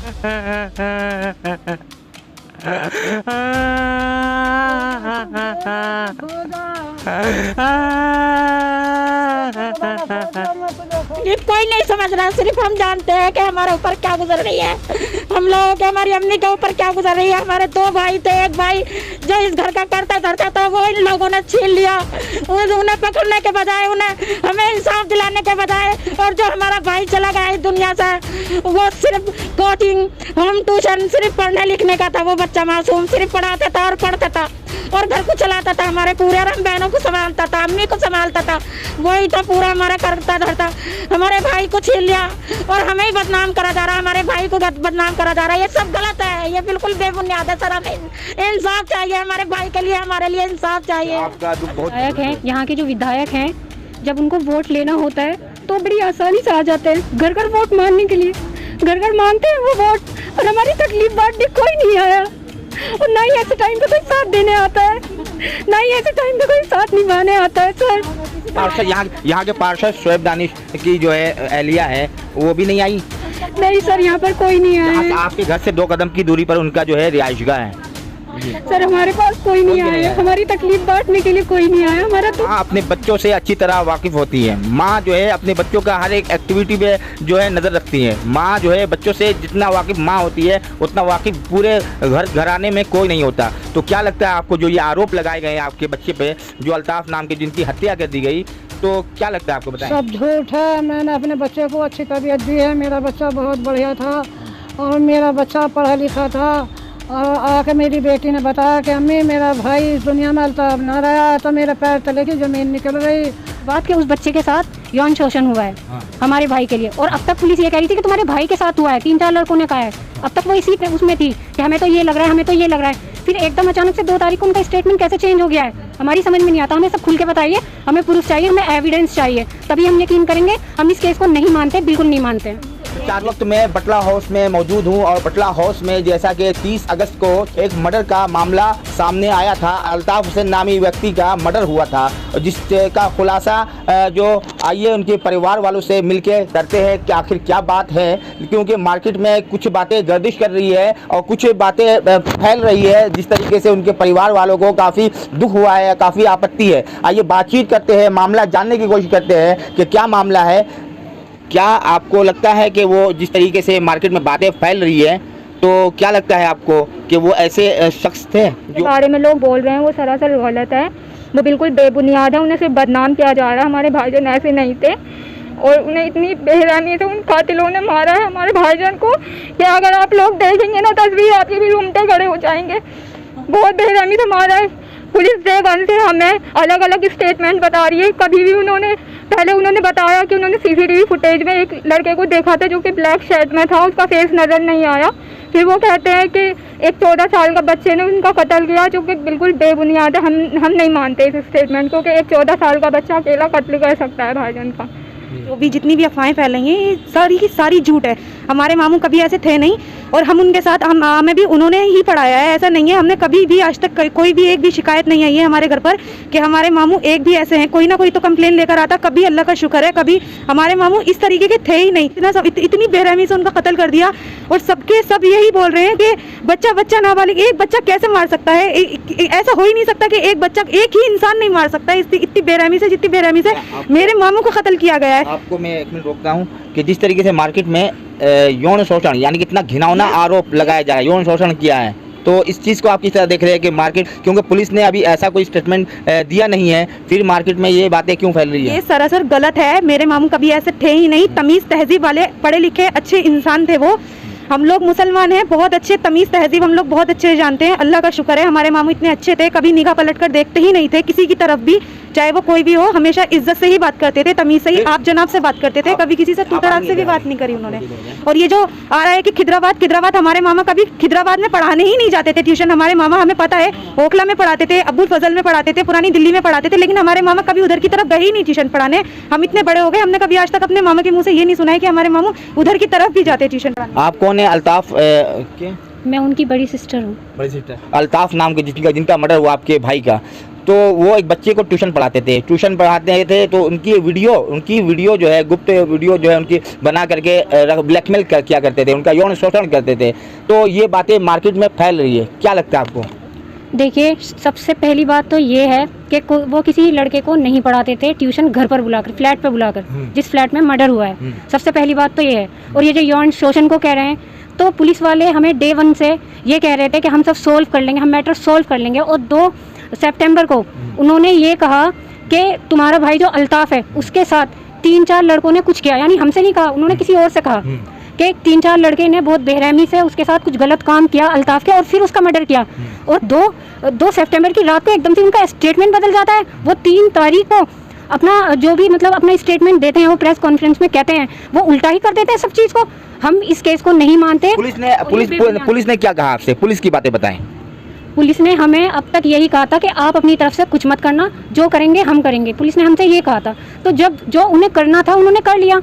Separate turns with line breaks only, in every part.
ये कोई नहीं समझ रहा, सिर्फ हम जानते हैं कि हमारे ऊपर क्या गुजर रही है, हम लोगों के, हमारी अम्मी के ऊपर क्या गुजर रही है। हमारे 2 भाई थे, एक भाई जो इस घर का करता धरता था वो इन लोगों ने छीन लिया। उन्हें पकड़ने के बजाय, उन्हें हमें इंसाफ दिलाने के बजाय, और जो हमारा भाई चला गया इस दुनिया से, वो सिर्फ कोचिंग, होम ट्यूशन, सिर्फ पढ़ने लिखने का था। वो बच्चा मासूम सिर्फ पढ़ाता था और पढ़ता था और घर को चलाता था, हमारे पूरे हम बहनों को संभालता था, अम्मी को संभालता था, वही था पूरा हमारा करता धरता। हमारे भाई को छीन लिया और हमें ही बदनाम करा जा रहा है, हमारे भाई को बदनाम करा जा रहा है। ये सब गलत है, ये बिल्कुल बेबुनियाद है सर। हमें इंसाफ चाहिए, हमारे भाई के लिए, हमारे लिए इंसाफ चाहिए।
विधायक हैं, यहाँ के जो विधायक हैं, जब उनको वोट लेना होता है तो बड़ी आसानी से आ जाते हैं घर घर वोट मांगने के लिए, घर घर मांगते हैं वो वोट, और हमारी तकलीफ बांटने कोई नहीं आया, और ना ही ऐसे टाइम पे कोई साथ देने आता है, ना ही ऐसे टाइम पे कोई साथ निभाने आता है सर।
पार्षद यहाँ के पार्षद शोएब दानिश की जो है एहलिया है, वो भी नहीं आई?
नहीं सर, यहाँ पर कोई नहीं आया।
आपके घर से 2 कदम की दूरी पर उनका जो है रिहाइशगाह है।
सर हमारे पास कोई नहीं आया, हमारी तकलीफ बांटने के लिए कोई नहीं आया। हमारा तो
अपने बच्चों से अच्छी तरह वाकिफ होती है माँ, जो है अपने बच्चों का हर एक एक्टिविटी पे जो है नज़र रखती है। माँ जो है बच्चों से जितना वाकिफ माँ होती है उतना वाकिफ पूरे घराने में कोई नहीं होता। तो क्या लगता है आपको, जो ये आरोप लगाए गए हैं आपके बच्चे पे, जो अल्ताफ नाम के जिनकी हत्या कर दी गई, तो क्या लगता है आपको? बताएं।
सब झूठ है। मैंने अपने बच्चे को अच्छी तरबियत दी है, मेरा बच्चा बहुत बढ़िया था और मेरा बच्चा पढ़ा लिखा था, और आके मेरी बेटी ने बताया कि अम्मी मेरा भाई इस दुनिया में अल्ताफ ना रहा, तो मेरे पैर तले की ज़मीन निकल गई।
बात के उस बच्चे के साथ यौन शोषण हुआ है हमारे भाई के लिए, और अब तक पुलिस ये कह रही थी कि तुम्हारे भाई के साथ हुआ है, 3-4 लड़कों ने कहा है। अब तक वो इसी उसमें थी कि हमें तो ये लग रहा है, हमें तो ये लग रहा है। फिर एकदम अचानक से 2 तारीख को उनका स्टेटमेंट कैसे चेंज हो गया है, हमारी समझ में नहीं आता। हमें सब खुल के बताइए, हमें प्रूफ चाहिए, हमें एविडेंस चाहिए, तभी हम यकीन करेंगे। हम इस केस को नहीं मानते, बिल्कुल नहीं मानते।
4 वक्त में बटला हाउस में मौजूद हूँ, और बटला हाउस में जैसा कि 30 अगस्त को एक मर्डर का मामला सामने आया था। अल्ताफ हुसैन नामी व्यक्ति का मर्डर हुआ था, जिसका खुलासा जो आइए उनके परिवार वालों से मिलके करते हैं कि आखिर क्या बात है, क्योंकि मार्केट में कुछ बातें गर्दिश कर रही है और कुछ बातें फैल रही है, जिस तरीके से उनके परिवार वालों को काफ़ी दुख हुआ है, काफ़ी आपत्ति है। आइए बातचीत करते हैं, मामला जानने की कोशिश करते हैं कि क्या मामला है। क्या आपको लगता है कि वो जिस तरीके से मार्केट में बातें फैल रही है, तो क्या लगता है आपको कि वो ऐसे शख्स थे जो
बारे में लोग बोल रहे हैं वो सरासर गलत है, वो बिल्कुल बेबुनियाद है। उन्हें सिर्फ बदनाम किया जा रहा है। हमारे भाईजान ऐसे नहीं थे और उन्हें इतनी बेरहमी से उन कातिलों ने मारा है हमारे भाईजान को कि अगर आप लोग देखेंगे ना तस्वीर, आपके भी रूमटे खड़े हो जाएंगे। बहुत बेरहमी से मारा है। पुलिस डे 1 से हमें अलग अलग स्टेटमेंट बता रही है। कभी भी पहले उन्होंने बताया कि उन्होंने CCTV फुटेज में एक लड़के को देखा था जो कि ब्लैक शर्ट में था, उसका फेस नज़र नहीं आया। फिर वो कहते हैं कि एक 14 साल का बच्चे ने उनका कत्ल किया, जो कि बिल्कुल बेबुनियाद है। हम नहीं मानते इस स्टेटमेंट को कि एक 14 साल का बच्चा अकेला कत्ल कर सकता है भाईजान का।
जो भी जितनी भी अफवाहें फैलेंगी ये सारी की सारी झूठ है। हमारे मामू कभी ऐसे थे नहीं, और हम उनके साथ हमें भी उन्होंने ही पढ़ाया है। ऐसा नहीं है, हमने कभी भी आज तक कोई भी एक भी शिकायत नहीं आई है हमारे घर पर कि हमारे मामू एक भी ऐसे हैं। कोई ना कोई तो कंप्लेन लेकर आता, कभी अल्लाह का शुक्र है कभी हमारे मामू इस तरीके के थे ही नहीं। इतनी बेरहमी से उनका कत्ल कर दिया, और सबके सब यही बोल रहे हैं कि बच्चा नाबालिग, एक बच्चा कैसे मार सकता है? ऐसा हो ही नहीं सकता कि एक बच्चा, एक ही इंसान नहीं मार सकता इतनी बेरहमी से, जितनी बेरहमी से मेरे मामू को कत्ल किया गया है।
आपको मैं 1 मिनट रोकता हूँ कि जिस तरीके से मार्केट में यौन शोषण, यानी कि इतना घिनौना आरोप लगाया जा रहा है, यौन शोषण किया है, तो इस चीज़ को आप किस तरह देख रहे हैं कि मार्केट, क्योंकि पुलिस ने अभी ऐसा कोई स्टेटमेंट दिया नहीं है, फिर मार्केट में ये बातें क्यों फैल रही है?
ये सरासर गलत है। मेरे मामू कभी ऐसे थे ही नहीं। तमीज़ तहजीब वाले पढ़े लिखे अच्छे इंसान थे वो। हम लोग मुसलमान हैं, बहुत अच्छे तमीज़ तहजीब हम लोग बहुत अच्छे जानते हैं। अल्लाह का शुक्र है हमारे मामू इतने अच्छे थे, कभी निगाह पलट कर देखते ही नहीं थे किसी की तरफ भी, चाहे वो कोई भी हो। हमेशा इज्जत से ही बात करते थे, तमीज़ से ही आप जनाब से बात करते थे, कभी किसी से तू तड़ाक से भी बात नहीं करी उन्होंने। और ये जो आ रहा है कि खिदराबाद, हमारे मामा कभी खिदराबाद में पढ़ाने ही नहीं जाते थे ट्यूशन। हमारे मामा, हमें पता है, ओखला में पढ़ाते थे, अब्बुल फजल में पढ़ाते थे, पुरानी दिल्ली में पढ़ाते थे, लेकिन हमारे मामा कभी उधर की तरफ गए ही नहीं ट्यूशन पढ़ाने। हम इतने बड़े हो गए, हमने कभी आज तक अपने मामा के मुँह से ये नहीं सुना है कि हमारे मामू उधर की तरफ भी जाते ट्यूशन पढ़ाने।
आप कौन है? अल्ताफ
मैं उनकी बड़ी सिस्टर हूँ।
बड़ी सिस्टर अल्ताफ नाम के जिनका मर्डर हुआ आपके भाई का, तो वो एक बच्चे को ट्यूशन पढ़ाते थे तो उनकी वीडियो जो है, गुप्त वीडियो जो है उनकी बना करके ब्लैकमेल किया करते थे, उनका यौन शोषण करते थे। तो ये बातें मार्केट में फैल रही है, क्या लगता है आपको?
देखिए, सबसे पहली बात तो ये है कि वो किसी लड़के को नहीं पढ़ाते थे, ट्यूशन घर पर बुलाकर, फ्लैट पर बुलाकर, जिस फ्लैट में मर्डर हुआ है। सबसे पहली बात तो ये है। और ये जो यौन शोषण को कह रहे हैं, तो पुलिस वाले हमें डे 1 से ये कह रहे थे कि हम सब सोल्व कर लेंगे, हम मैटर सोल्व कर लेंगे। और 2 सितंबर को उन्होंने ये कहा कि तुम्हारा भाई जो अल्ताफ़ है उसके साथ 3-4 लड़कों ने कुछ किया, यानी हमसे नहीं कहा, उन्होंने किसी और से कहा कि 3-4 लड़के ने बहुत बेरहमी से उसके साथ कुछ गलत काम किया अल्ताफ़ के, और फिर उसका मर्डर किया। और 2 सितंबर की रात को एकदम से उनका स्टेटमेंट बदल जाता है। वो 3 तारीख को अपना जो भी मतलब अपना स्टेटमेंट देते हैं, वो प्रेस कॉन्फ्रेंस में कहते हैं, वो उल्टा ही कर देते हैं सब चीज़ को। हम इस केस को नहीं मानते।
पुलिस ने क्या कहा आपसे? पुलिस की बातें बताएं।
पुलिस ने हमें अब तक यही कहा था कि आप अपनी तरफ से कुछ मत करना, जो करेंगे हम करेंगे। पुलिस ने हमसे ये कहा था। तो जब जो उन्हें करना था उन्होंने कर लिया,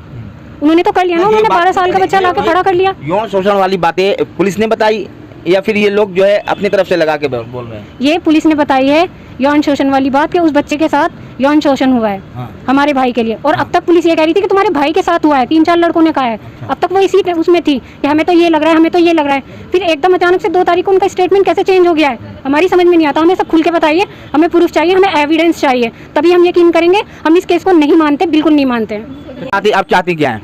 उन्होंने तो कर लिया ना, उन्होंने 12 साल का बच्चा लाके खड़ा कर लिया।
यौन शोषण वाली बातें पुलिस ने बताई या फिर ये लोग जो है अपनी तरफ से लगा के बोल रहे हैं?
ये पुलिस ने बताई है यौन शोषण वाली बात कि उस बच्चे के साथ यौन शोषण हुआ है। हाँ। हमारे भाई के लिए। और अब तक पुलिस ये कह रही थी कि तुम्हारे भाई के साथ हुआ है, 3-4 लड़कों ने कहा है। अब तक वो इसी उसमें थी कि हमें तो ये लग रहा है, हमें तो ये लग रहा है। फिर एकदम अचानक से 2 तारीख को उनका स्टेटमेंट कैसे चेंज हो गया है, हमारी समझ में नहीं आता। हमें सब खुल के बताइए, हमें प्रूफ चाहिए, हमें एविडेंस चाहिए, तभी हम यकीन करेंगे। हम इस केस को नहीं मानते, बिल्कुल नहीं मानते।
आप चाहती क्या है?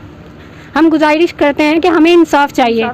हम गुजारिश करते हैं कि हमें इंसाफ चाहिए।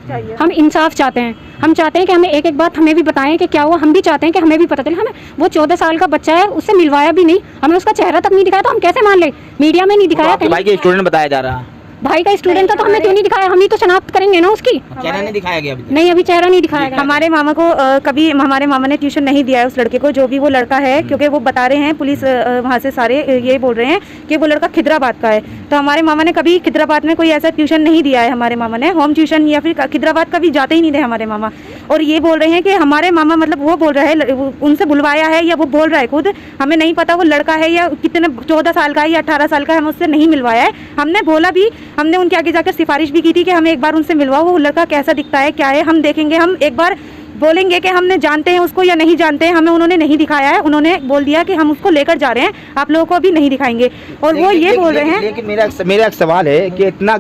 हम इंसाफ चाहते हैं। हम चाहते हैं कि हमें एक बात हमें भी बताएं कि क्या हुआ। हम भी चाहते हैं कि हमें भी पता चले। हमें वो 14 साल का बच्चा है, उससे मिलवाया भी नहीं, हमें उसका चेहरा तक नहीं दिखाया, तो हम कैसे मान ले? मीडिया में नहीं दिखाया।
भाई के स्टूडेंट बताया जा रहा है।
भाई का स्टूडेंट था तो हमें क्यों नहीं दिखाया? हम ही तो शनाख्त करेंगे ना उसकी।
चेहरा नहीं दिखाया गया अभी तक?
नहीं, अभी चेहरा नहीं दिखाया गया।
हमारे मामा को कभी हमारे मामा ने ट्यूशन नहीं दिया है उस लड़के को, जो भी वो लड़का है, क्योंकि वो बता रहे हैं, पुलिस वहाँ से सारे ये बोल रहे हैं कि वो लड़का खिदराबाद का है। तो हमारे मामा ने कभी खिदराबाद में कोई ऐसा ट्यूशन नहीं दिया है। हमारे मामा ने होम ट्यूशन या फिर खिदराबाद कभी जाते ही नहीं थे हमारे मामा। और ये बोल रहे हैं कि हमारे मामा मतलब वो बोल रहा है, उनसे बुलवाया है या वो बोल रहा है खुद, हमें नहीं पता वो लड़का है या कितने 14 साल का है या 18 साल का है, हमें उससे नहीं मिलवाया है। हमने बोला भी, हमने उनके आगे जाकर सिफारिश भी की थी कि हमें एक बार उनसे मिलवाओ, वो लड़का कैसा दिखता है, क्या है, हम देखेंगे, हम एक बार बोलेंगे कि हमने जानते हैं उसको या नहीं जानते हैं। हमें उन्होंने नहीं दिखाया है, उन्होंने बोल दिया कि हम उसको लेकर जा रहे हैं, आप लोगों को अभी नहीं दिखाएंगे। और वो ये बोल रहे हैं।
लेकिन मेरा एक सवाल है कि इतना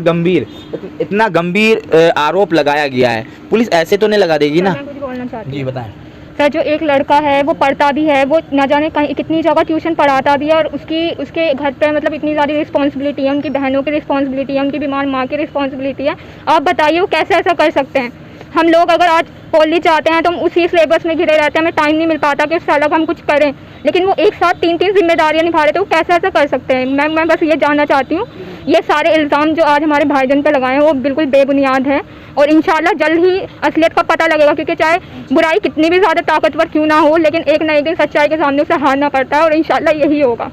गंभीर आरोप लगाया गया है, पुलिस ऐसे तो नहीं लगा देगी ना?
कुछ बोलना चाहती
जी बताएं
सर। जो एक लड़का है वो पढ़ता भी है, वो ना जाने कहीं कितनी जगह ट्यूशन पढ़ाता भी है, और उसके घर पे मतलब इतनी ज़्यादा रिस्पॉन्सिबिलिटी है, उनकी बहनों की रिस्पॉन्सिबिलिटी है, उनकी बीमार माँ की रिस्पॉन्सिबिलिटी है। आप बताइए वो कैसे ऐसा कर सकते हैं? हम लोग अगर आज कॉलेज जाते हैं तो हम उसी सिलेबस में घिरे रहते हैं, हमें टाइम नहीं मिल पाता कि उससे अलग हम कुछ करें। लेकिन वो एक साथ 3-3 जिम्मेदारियां निभा रहे थे, वो कैसे ऐसा कर सकते हैं? मैं बस ये जानना चाहती हूँ, ये सारे इल्ज़ाम जो आज हमारे भाईजान पे लगाए हैं वो बिल्कुल बेबुनियाद है। और इंशाल्लाह जल्द ही असलियत का पता लगेगा, क्योंकि चाहे बुराई कितनी भी ज़्यादा ताकतवर क्यों ना हो, लेकिन एक ना एक दिन सच्चाई के सामने उसे हारना पड़ता है, और इंशाल्लाह यही होगा।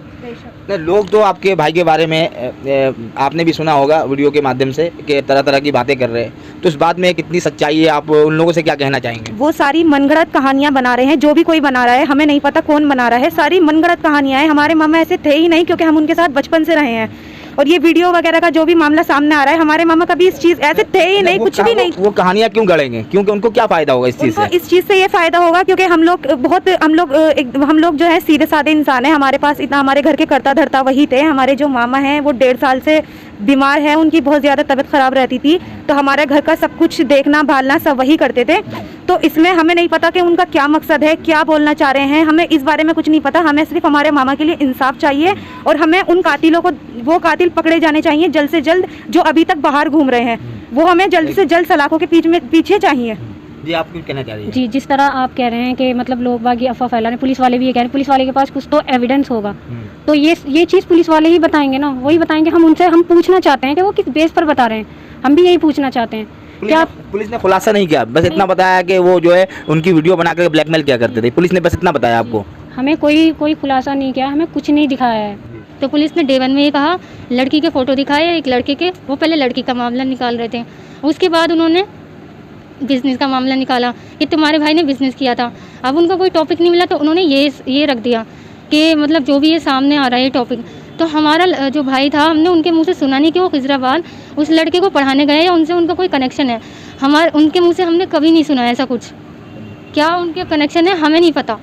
लोग तो आपके भाई के बारे में आपने भी सुना होगा वीडियो के माध्यम से कि तरह तरह की बातें कर रहे हैं, तो इस बात में कितनी सच्चाई है? आप उन लोगों से क्या कहना चाहेंगे?
वो सारी मनगढ़ंत कहानियां बना रहे हैं, जो भी कोई बना रहा है, हमें नहीं पता कौन बना रहा है, सारी मनगढ़ंत कहानियां हैं। हमारे मामा ऐसे थे ही नहीं, क्योंकि हम उनके साथ बचपन से रहे हैं। और ये वीडियो वगैरह का जो भी मामला सामने आ रहा है, हमारे मामा कभी इस चीज ऐसे थे ही नहीं, कुछ भी नहीं।
वो कहानियां क्यों गढ़ेंगे? क्योंकि उनको क्या फायदा होगा इस चीज से?
इस चीज से ये फायदा होगा क्योंकि हम लोग जो है सीधे साधे इंसान है। हमारे पास इतना, हमारे घर के करता धरता वही थे। हमारे जो मामा हैं वो 1.5 साल से बीमार है, उनकी बहुत ज़्यादा तबीयत ख़राब रहती थी, तो हमारे घर का सब कुछ देखना भालना सब वही करते थे। तो इसमें हमें नहीं पता कि उनका क्या मकसद है, क्या बोलना चाह रहे हैं, हमें इस बारे में कुछ नहीं पता। हमें सिर्फ हमारे मामा के लिए इंसाफ चाहिए, और हमें उन कातिलों को, वो कातिल पकड़े जाने चाहिए जल्द से जल्द, जो अभी तक बाहर घूम रहे हैं, वो हमें जल्द से जल्द सलाखों के पीछे चाहिए।
जी आप कुछ कहना चाह रही हैं?
जी, जिस तरह आप कह रहे हैं कि मतलब लोग बागी अफवाह फैला रहे हैं, पुलिस वाले भी ये कह रहे हैं, पुलिस वाले के पास कुछ तो एविडेंस होगा, तो ये चीज़ पुलिस वाले ही बताएंगे ना, वही बताएंगे। हम पूछना चाहते हैं कि वो किस बेस पर बता रहे हैं, हम भी यही पूछना चाहते हैं। क्या
पुलिस ने खुलासा नहीं किया? बस इतना बताया कि वो जो है उनकी वीडियो बनाकर ब्लैकमेल किया करते थे, पुलिस ने बस इतना बताया आपको?
हमें कोई खुलासा नहीं किया, हमें कुछ नहीं दिखाया है। तो पुलिस ने डे 1 में ये कहा, लड़की के फ़ोटो दिखाए एक लड़के के, वो पहले लड़की का मामला निकाल रहे थे, उसके बाद उन्होंने बिज़नेस का मामला निकाला कि तुम्हारे भाई ने बिज़नेस किया था। अब उनका कोई टॉपिक नहीं मिला, तो उन्होंने ये रख दिया कि मतलब जो भी ये सामने आ रहा है ये टॉपिक। तो हमारा जो भाई था, हमने उनके मुंह से सुना नहीं कि वो खिजराबाद उस लड़के को पढ़ाने गए या उनसे उनका कोई कनेक्शन है। उनके मुंह से हमने कभी नहीं सुना ऐसा कुछ। क्या उनके कनेक्शन है हमें नहीं पता।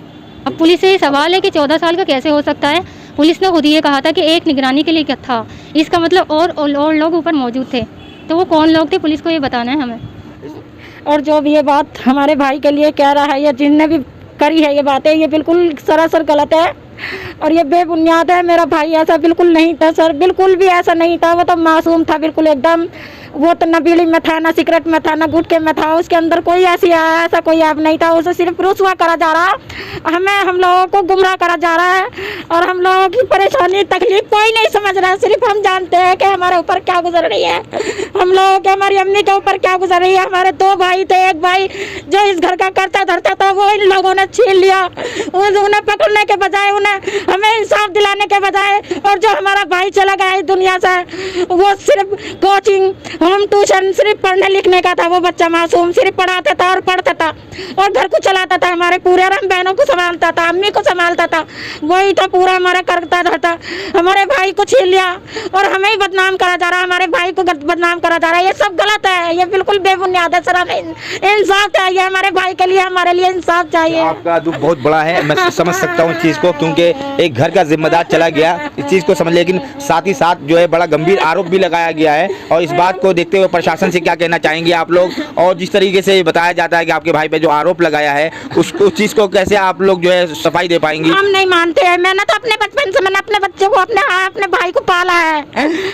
अब पुलिस से ये सवाल है कि 14 साल का कैसे हो सकता है। पुलिस ने खुद ये कहा था कि एक निगरानी के लिए क्या था, इसका मतलब और लोग ऊपर मौजूद थे, तो वो कौन लोग थे पुलिस को ये बताना है हमें।
और जो भी ये बात हमारे भाई के लिए कह रहा है या जिनने भी करी है ये बातें, ये बिल्कुल सरासर गलत है और ये बेबुनियाद है। मेरा भाई ऐसा बिल्कुल नहीं था सर, बिल्कुल भी ऐसा नहीं था। वो तो मासूम था बिल्कुल एकदम। वो तो न बीड़ी में था, न सिगरेट में था, न गुटखे में था। उसके अंदर कोई ऐसा कोई ऐप नहीं था। उसे सिर्फ रुसवा करा जा रहा, हम लोगों को गुमराह करा जा रहा है और हम लोगों की परेशानी तकलीफ कोई नहीं समझ रहा है। सिर्फ हम जानते हैं कि हमारे ऊपर क्या गुजर रही है, हम लोगों के, हमारी अम्मी के ऊपर क्या गुजर रही है। हमारे 2 भाई थे, एक भाई जो इस घर का करता धरता था वो इन लोगों ने छीन लिया। उन्हें पकड़ने के बजाय, उन्हें हमें इंसाफ दिलाने के बजाय, और जो हमारा भाई चला गया इस दुनिया से, वो सिर्फ कोचिंग, होम ट्यूशन, सिर्फ पढ़ने लिखने का था। वो बच्चा मासूम सिर्फ पढ़ाता था और पढ़ता था और घर को चलाता था, हमारे पूरे हम बहनों को संभालता था, अम्मी को संभालता था, वही था पूरा हमारा करता था। हमारे भाई को छीन लिया और हमें ही बदनाम करा जा रहा है, हमारे भाई को बदनाम करा जा रहा है। ये सब गलत है, ये बिल्कुल बेबुनियाद है सर। हमें इंसाफ चाहिए हमारे भाई के लिए, हमारे लिए इंसाफ चाहिए।
आपका दुख बहुत बड़ा है, मैं समझ सकता हूँ इस चीज़ को, क्योंकि एक घर का जिम्मेदार चला गया, इस चीज़ को समझ। लेकिन साथ ही साथ जो है बड़ा गंभीर आरोप भी लगाया गया है और इस बात को देखते हुए प्रशासन से क्या कहना चाहेंगे आप लोग? और जिस तरीके से बताया जाता है कि आपके भाई पे जो आरोप लगाया है उस चीज़ को कैसे आप लोग जो है सफाई दे पाएंगी?
हम नहीं मानते हैं। मैंने तो अपने बचपन से मैंने अपने बच्चे को, अपने भाई को पाला है।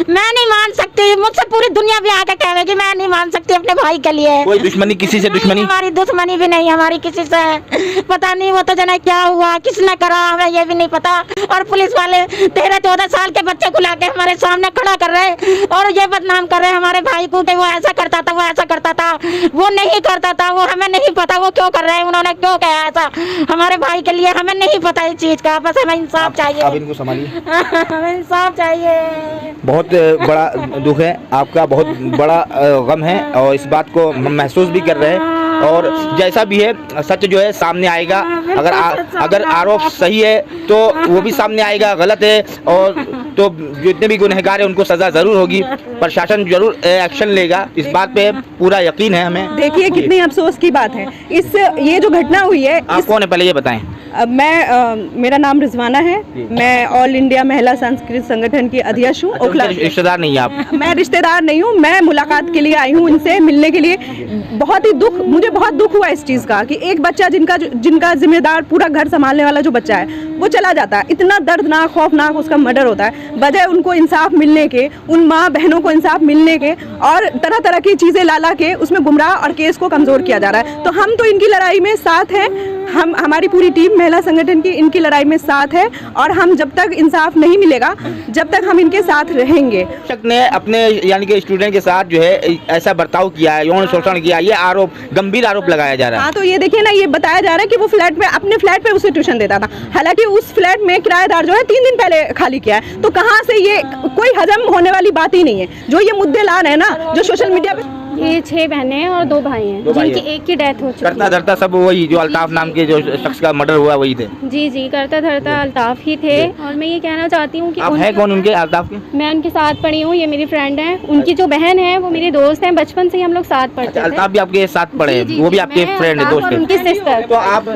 मैं नहीं मान सकती, मुझसे पूरी दुनिया भी आके कहेगी मैं नहीं मान सकती अपने भाई के लिए।
कोई दुश्मनी किसी से? दुश्मनी
हमारी दुश्मनी भी नहीं हमारी किसी से। पता नहीं वो तो जाने क्या हुआ, किसने करा, हमें ये भी नहीं पता। और पुलिस वाले 13-14 साल के बच्चे को लाके हमारे सामने खड़ा कर रहे और ये बदनाम कर रहे हमारे भाई को कि वो ऐसा करता था, वो ऐसा करता था, वो नहीं करता था। वो हमें नहीं पता वो क्यों कर रहे हैं, उन्होंने क्यों कहा ऐसा हमारे भाई के लिए, हमें नहीं पता इस चीज का। बस हमें इंसाफ चाहिए।
आप इनको संभालिए।
हमें इंसाफ चाहिए।
बहुत बड़ा दुख है, आपका बहुत बड़ा गम है और इस बात को महसूस भी कर रहे हैं। और जैसा भी है सच जो है सामने आएगा। अगर आरोप सही है तो वो भी सामने आएगा, गलत है और तो जितने भी गुनहगार हैं उनको सजा जरूर होगी, प्रशासन जरूर एक्शन लेगा, इस बात पे पूरा यकीन है हमें।
देखिए कितनी अफसोस की बात है ये जो घटना हुई है।
आप कौन है पहले ये बताएं?
मेरा नाम रिजवाना है, मैं ऑल इंडिया महिला सांस्कृतिक संगठन की अध्यक्ष हूँ।
अच्छा, रिश्तेदार नहीं है आप?
मैं रिश्तेदार नहीं हूँ, मैं मुलाकात के लिए आई हूँ इनसे मिलने के लिए। मुझे बहुत दुख हुआ इस चीज़ का कि एक बच्चा जिनका जिम्मेदार पूरा घर संभालने वाला जो बच्चा है वो चला जाता है। इतना दर्दनाक खौफनाक उसका मर्डर होता है, बजाय उनको इंसाफ मिलने के, उन माँ बहनों को इंसाफ मिलने के, और तरह तरह की चीज़ें ला के उसमें गुमराह और केस को कमज़ोर किया जा रहा है। तो हम तो इनकी लड़ाई में साथ हैं, हमारी पूरी टीम महिला संगठन की इनकी लड़ाई में साथ है और हम जब तक इंसाफ नहीं मिलेगा जब तक हम इनके साथ रहेंगे।
शिक्षक ने अपने यानी कि स्टूडेंट के साथ जो है ऐसा बर्ताव किया है, यौन शोषण किया, ये आरोप, गंभीर आरोप लगाया जा रहा है।
हाँ, तो ये देखिए ना, ये बताया जा रहा है कि वो फ्लैट में, अपने फ्लैट पे उसे ट्यूशन देता था, हालांकि उस फ्लैट में किराएदार जो है 3 दिन पहले खाली किया है। तो कहाँ से, ये कोई हजम होने वाली बात ही नहीं है जो ये मुद्दे ला रहे हैं ना, जो सोशल मीडिया पे।
ये 6 बहनें हैं और 2 भाई हैं, जिनकी एक की डेथ हो चुकी है।
करता धरता सब वही जो अल्ताफ नाम के जो शख्स का मर्डर हुआ वही थे?
जी, करता धरता अल्ताफ ही थे। और मैं ये कहना चाहती हूँ कि
आप हैं कौन उनके, अल्ताफ के?
मैं उनके साथ पढ़ी हूँ, ये मेरी फ्रेंड है। उनकी जो बहन है वो मेरी दोस्त है, बचपन से ही हम लोग साथ पढ़ते थे।
अल्ताफ भी आपके साथ पढ़े हैं? वो भी आपके फ्रेंड है, दोस्त है?
उनकी सिस्टर।
तो आप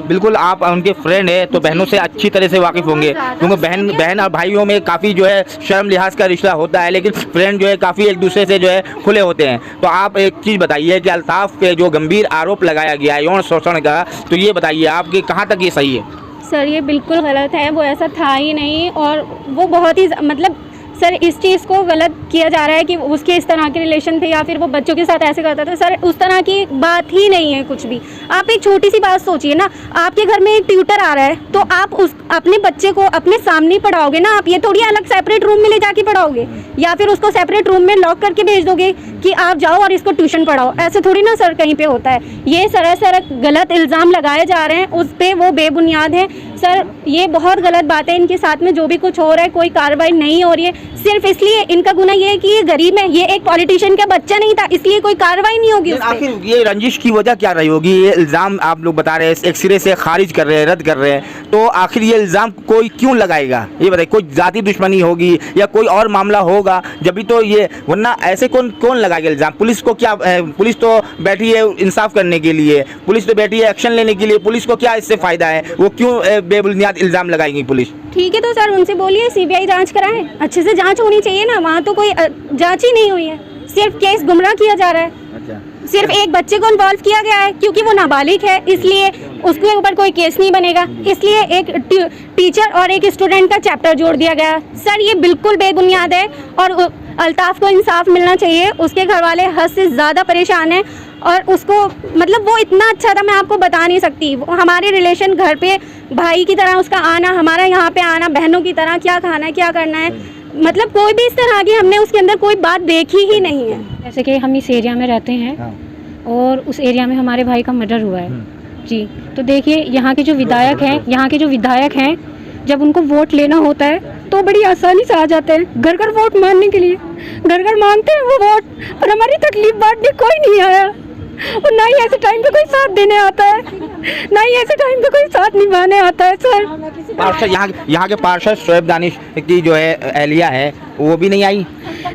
बिल्कुल आप उनके फ्रेंड है तो बहनों से अच्छी तरह से वाकिफ होंगे, क्योंकि बहन और भाइयों में काफ़ी जो है शर्म लिहाज का रिश्ता होता है, लेकिन फ्रेंड जो है काफ़ी एक दूसरे से जो है खुले होते हैं। तो आप एक चीज़ बताइए कि अल्ताफ पे जो गंभीर आरोप लगाया गया है यौन शोषण का, तो ये बताइए आपके कहाँ तक ये सही है?
सर ये बिल्कुल गलत है, वो ऐसा था ही नहीं। और वो बहुत ही मतलब सर इस चीज़ को गलत किया जा रहा है कि उसके इस तरह के रिलेशन थे या फिर वो बच्चों के साथ ऐसे करता था। सर उस तरह की बात ही नहीं है कुछ भी। आप एक छोटी सी बात सोचिए ना, आपके घर में एक ट्यूटर आ रहा है तो आप अपने बच्चे को अपने सामने ही पढ़ाओगे ना, आप ये थोड़ी अलग सेपरेट रूम में ले जाके पढ़ाओगे या फिर उसको सेपरेट रूम में लॉक करके भेज दोगे कि आप जाओ और इसको ट्यूशन पढ़ाओ। ऐसे थोड़ी ना सर कहीं पे होता है। ये सरासर गलत इल्ज़ाम लगाए जा रहे हैं, उस पर वो बेबुनियाद है। सर ये बहुत गलत बात है, इनके साथ में जो भी कुछ हो रहा है कोई कार्रवाई नहीं हो रही है, सिर्फ इसलिए इनका गुनाह ये है कि ये गरीब है, ये एक पॉलिटिशियन का बच्चा नहीं था, इसलिए कोई कार्रवाई नहीं होगी।
आखिर ये रंजिश की वजह क्या रही होगी? ये इल्ज़ाम आप लोग बता रहे हैं, एक सिरे से खारिज कर रहे हैं, रद्द कर रहे हैं, तो आखिर ये इल्ज़ाम कोई क्यों लगाएगा? ये बताइए, कोई जाति दुश्मनी होगी या कोई और मामला होगा जब भी तो ये, वरना ऐसे कौन लगाया गया इल्ज़ाम? पुलिस को क्या पुलिस तो बैठी है इंसाफ करने के लिए, पुलिस तो बैठी है एक्शन लेने के लिए, पुलिस को क्या इससे फ़ायदा है? वो क्यों बेबुनियाद इल्ज़ाम लगाएंगी पुलिस?
ठीक है तो सर उनसे बोलिए सीबीआई जांच कराएं, अच्छे से जांच होनी चाहिए ना। वहाँ तो कोई जांच ही नहीं हुई है, सिर्फ केस गुमराह किया जा रहा है। सिर्फ एक बच्चे को इन्वॉल्व किया गया है क्योंकि वो नाबालिग है, इसलिए उसके ऊपर कोई केस नहीं बनेगा, इसलिए एक टीचर और एक स्टूडेंट का चैप्टर जोड़ दिया गया। सर ये बिल्कुल बेबुनियाद है और अल्ताफ को इंसाफ मिलना चाहिए। उसके घर वाले हद से ज़्यादा परेशान हैं और उसको मतलब वो इतना अच्छा था मैं आपको बता नहीं सकती। वो हमारे रिलेशन घर पे भाई की तरह उसका आना, हमारा यहाँ पे आना, बहनों की तरह क्या खाना है क्या करना है, मतलब कोई भी इस तरह की हमने उसके अंदर कोई बात देखी ही नहीं है।
जैसे कि हम इस एरिया में रहते हैं और उस एरिया में हमारे भाई का मर्डर हुआ है जी। तो देखिए यहाँ के जो विधायक हैं जब उनको वोट लेना होता है तो बड़ी आसानी से आ जाते हैं घर घर वोट मांगने के लिए, घर घर मांगते हैं वो वोट, और हमारी तकलीफ बांटने कोई नहीं आया और ना ही ऐसे टाइम पे कोई साथ देने आता है, ना ही ऐसे टाइम पे कोई साथ निभाने आता है। सर
पार्षद यहाँ के पार्षद शोएब दानिश की जो है एहलिया है वो भी नहीं आई?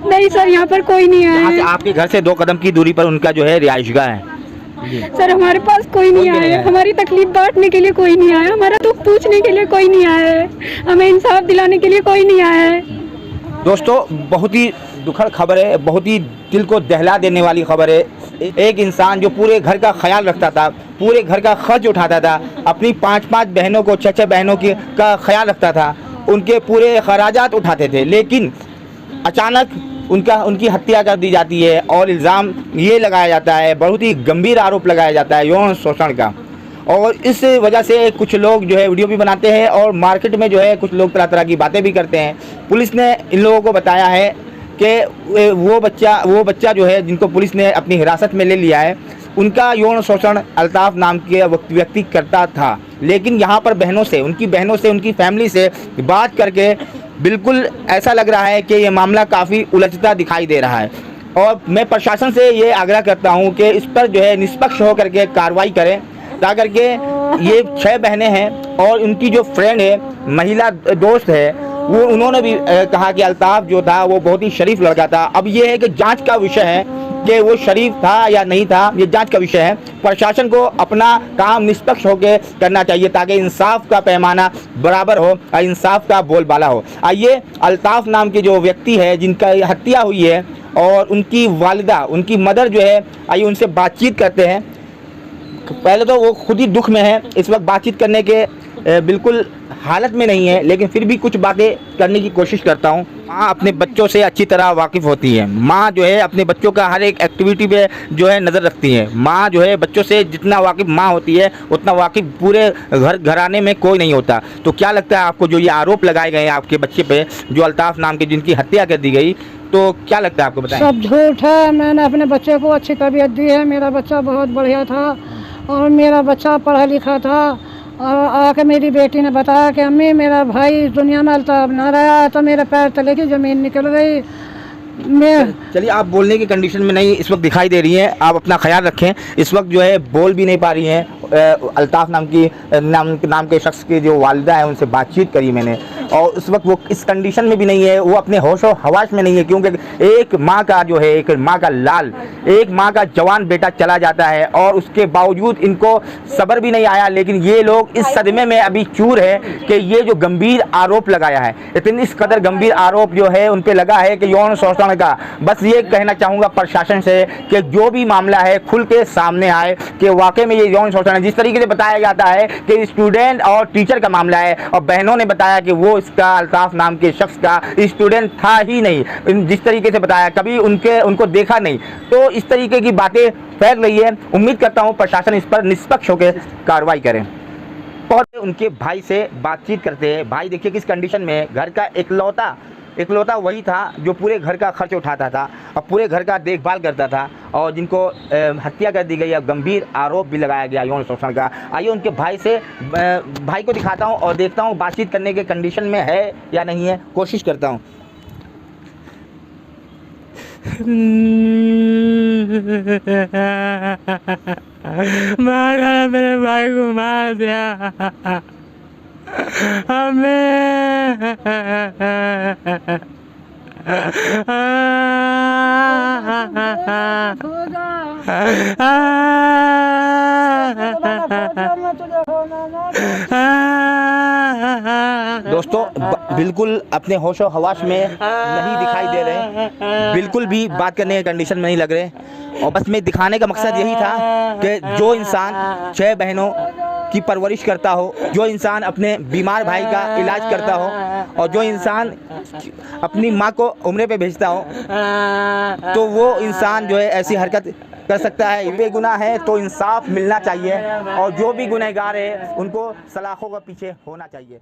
नहीं सर यहाँ पर कोई नहीं आया है।
आपके घर से 2 कदम की दूरी पर उनका जो है रिहाइशगाह है।
सर हमारे पास कोई नहीं आया है, हमारी तकलीफ बांटने के लिए कोई नहीं आया, हमारा दुख पूछने के लिए कोई नहीं आया है, हमें इंसाफ दिलाने के लिए कोई नहीं आया है।
दोस्तों बहुत ही दुखद खबर है, बहुत ही दिल को दहला देने वाली खबर है। एक इंसान जो पूरे घर का ख्याल रखता था, पूरे घर का खर्च उठाता था, अपनी 5-5 बहनों को 6-6 बहनों का ख्याल रखता था, उनके पूरे खराजात उठाते थे, लेकिन अचानक उनकी हत्या कर दी जाती है और इल्ज़ाम ये लगाया जाता है, बहुत ही गंभीर आरोप लगाया जाता है यौन शोषण का। और इस वजह से कुछ लोग जो है वीडियो भी बनाते हैं और मार्केट में जो है कुछ लोग तरह तरह की बातें भी करते हैं। पुलिस ने इन लोगों को बताया है कि वो बच्चा जो है जिनको पुलिस ने अपनी हिरासत में ले लिया है, उनका यौन शोषण अल्ताफ नाम के व्यक्ति करता था। लेकिन यहाँ पर उनकी बहनों से उनकी फैमिली से बात करके बिल्कुल ऐसा लग रहा है कि ये मामला काफ़ी उलझता दिखाई दे रहा है। और मैं प्रशासन से ये आग्रह करता हूँ कि इस पर जो है निष्पक्ष होकर के कार्रवाई करें, ताकि के ये 6 बहनें हैं और उनकी जो फ्रेंड है, महिला दोस्त है, उन्होंने भी कहा कि अल्ताफ जो था वो बहुत ही शरीफ लड़का था। अब ये है कि जांच का विषय है कि वो शरीफ था या नहीं था, ये जांच का विषय है। प्रशासन को अपना काम निष्पक्ष होकर करना चाहिए ताकि इंसाफ का पैमाना बराबर हो और इंसाफ का बोलबाला हो। आइए अल्ताफ नाम के जो व्यक्ति है जिनका हत्या हुई है और उनकी वालिदा, उनकी मदर जो है, आइए उनसे बातचीत करते हैं। पहले तो वो खुद ही दुख में है, इस वक्त बातचीत करने के बिल्कुल हालत में नहीं है, लेकिन फिर भी कुछ बातें करने की कोशिश करता हूँ। माँ अपने बच्चों से अच्छी तरह वाकिफ़ होती है। माँ जो है अपने बच्चों का हर एक एक्टिविटी पे जो है नज़र रखती है। माँ जो है बच्चों से जितना वाकिफ़ माँ होती है उतना वाकिफ़ पूरे घराने में कोई नहीं होता। तो क्या लगता है आपको, जो ये आरोप लगाए गए हैं आपके बच्चे पे, जो अल्ताफ नाम के जिनकी हत्या कर दी गई, तो क्या लगता है आपको, बताएं?
सब झूठ है। मैंने अपने बच्चे को अच्छी तरबियत दी है, मेरा बच्चा बहुत बढ़िया था और मेरा बच्चा पढ़ा लिखा था। और आके मेरी बेटी ने बताया कि अम्मी मेरा भाई इस दुनिया में अल्ताफ ना रहा, तो मेरे पैर तले की ज़मीन निकल गई।
चलिए, आप बोलने की कंडीशन में नहीं इस वक्त दिखाई दे रही हैं, आप अपना ख्याल रखें। इस वक्त जो है बोल भी नहीं पा रही हैं। अल्ताफ नाम के शख्स की जो वालिदा है उनसे बातचीत करी मैंने, और उस वक्त वो इस कंडीशन में भी नहीं है, वो अपने होश और हवास में नहीं है, क्योंकि एक माँ का जो है, एक माँ का लाल, एक माँ का जवान बेटा चला जाता है और उसके बावजूद इनको सब्र भी नहीं आया। लेकिन ये लोग इस सदमे में अभी चूर है कि ये जो गंभीर आरोप लगाया है, इतनी इस कदर गंभीर आरोप जो है उन पर लगा है कि यौन शोषण का। बस ये कहना चाहूँगा प्रशासन से कि जो भी मामला है खुल के सामने आए कि वाकई में ये यौन शोषण है। जिस तरीके से बताया जाता है कि स्टूडेंट और टीचर का मामला है, और बहनों ने बताया कि वो इसका अल्ताफ नाम के शख्स का स्टूडेंट था ही नहीं, जिस तरीके से बताया, कभी उनको देखा नहीं। तो इस तरीके की बातें फैल रही है। उम्मीद करता हूँ प्रशासन इस पर निष्पक्ष होकर कार्रवाई करें। और उनके भाई से बातचीत करते हैं। भाई देखिए किस कंडीशन में है, घर का इकलौता वही था जो पूरे घर का खर्च उठाता था और पूरे घर का देखभाल करता था, और जिनको हत्या कर दी गई है, गंभीर आरोप भी लगाया गया यौन शोषण का। आइए उनके भाई को दिखाता हूं और देखता हूं बातचीत करने के कंडीशन में है या नहीं है, कोशिश करता हूं।
मारा, मेरे भाई को मार दिया हमें।
दोस्तों बिल्कुल अपने होशो हवास में नहीं दिखाई दे रहे, बिल्कुल भी बात करने की कंडीशन में नहीं लग रहे। और बस मैं दिखाने का मकसद यही था कि जो इंसान 6 बहनों की परवरिश करता हो, जो इंसान अपने बीमार भाई का इलाज करता हो और जो इंसान अपनी माँ को उम्रे पे भेजता हो, तो वो इंसान जो है ऐसी हरकत कर सकता है। बेगुनाह है तो इंसाफ मिलना चाहिए और जो भी गुनहगार है उनको सलाखों के पीछे होना चाहिए।